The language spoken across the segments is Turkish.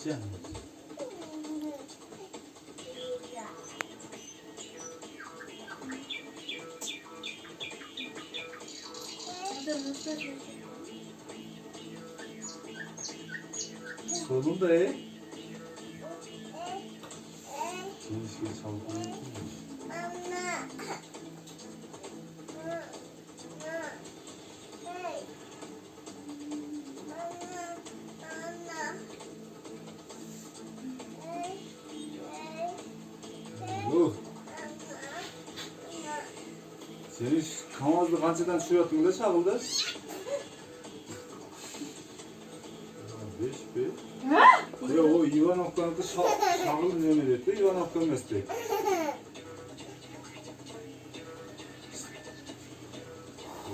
Canım. Sonunda Seni şey çaldı. Seni kamazlı kançadan şuratın da çağıldı. 5 Ya o Ivanovka'nın da şağıl ne etti? Ivanovka'nın mesleği.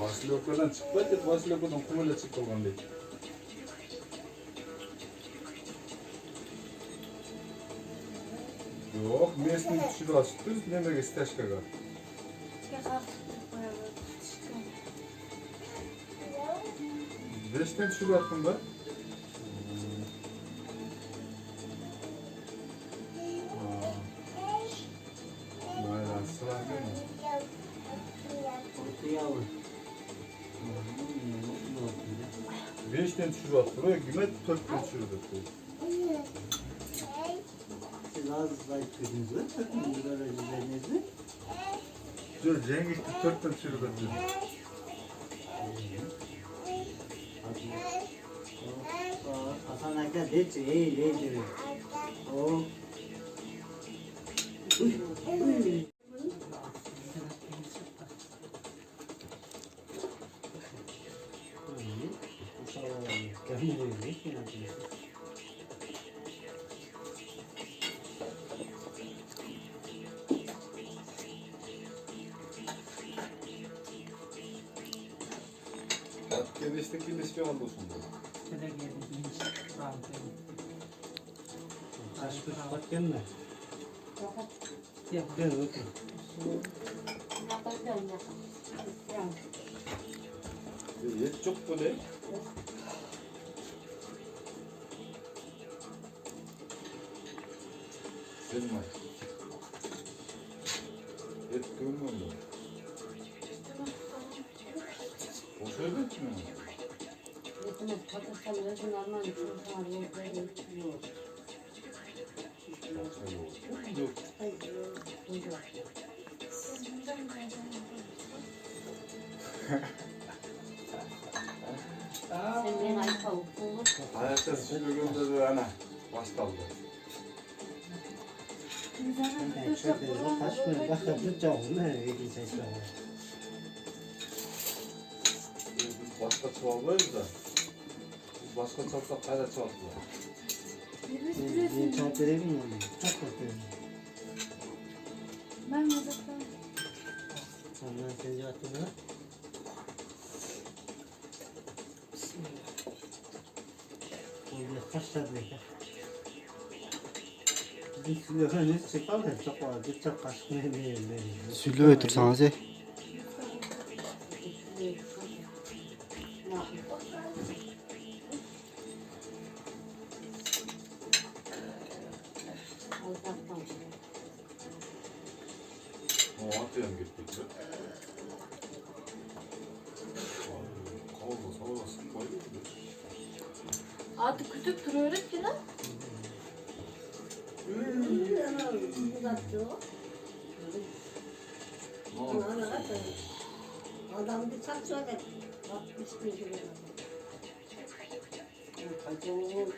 Vasilyoka'dan çıkmadı, Vasilyoka'dan kumuyla çıktı olan değil. Yok, mesleği düşürü açtı, ne demek isteşke var. Beşten düşürü attım da. Mayran sıra değil mi? Beşten düşürü attı, buraya gümet 4'ten düşürü attı. Siz az zayıf gözünüz var, takımınız var özelliğiniz. Dur, Cengiz 4'ten düşürü attı. Hasan Akda de çey, de. O. Kendisi bir oldu şimdi. Kaçmış bakın mı? Yok, gel bakın. Et çok böyle. Sen var. Et görmüyor mu? O şöyle mi? Hayatta şöyle gönderdi ana. Baştaldı. Kaçmıyor, bakın çok ne gidecek Biz başka çoğalmayız da. Biz başka çoğalsak kayda çoğalttılar. Ben çok veremiyorum. Çok korkuyorum. Ben yazıklar. Ondan sen cevap ver. Burada kaç tane var? Bizim sülüğünüz çıkalım çok var. Çok kaçmıyor değil. Sülüğe dursanız ya. O atlayan gittik be. Kavga sıkmayı gidiyor. Adı kütük duruyor ki lan. Adam bir tak şöyle 60 bin lira. Kaçın oldu.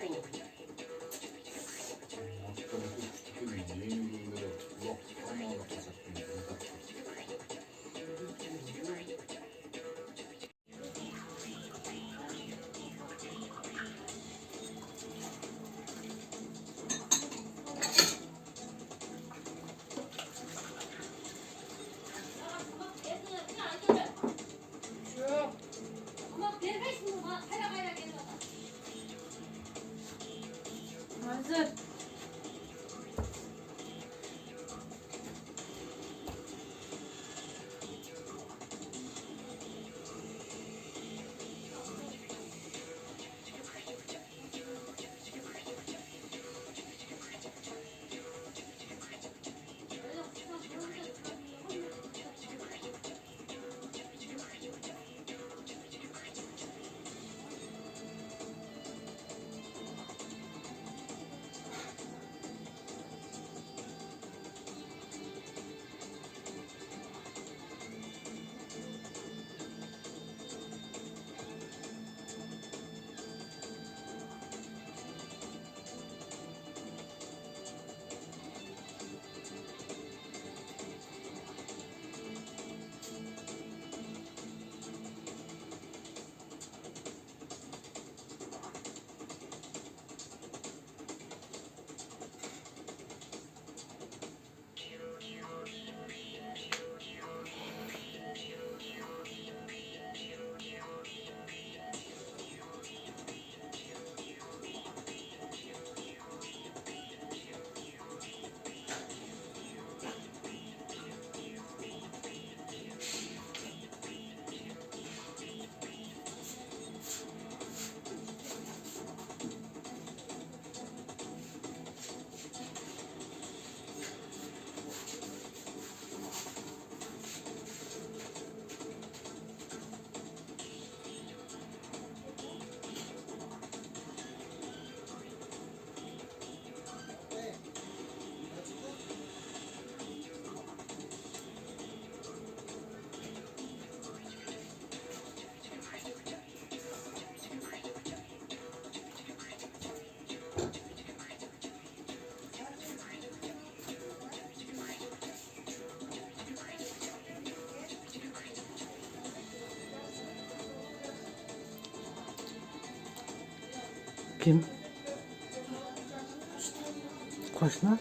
Hazır. Kim? Koşma.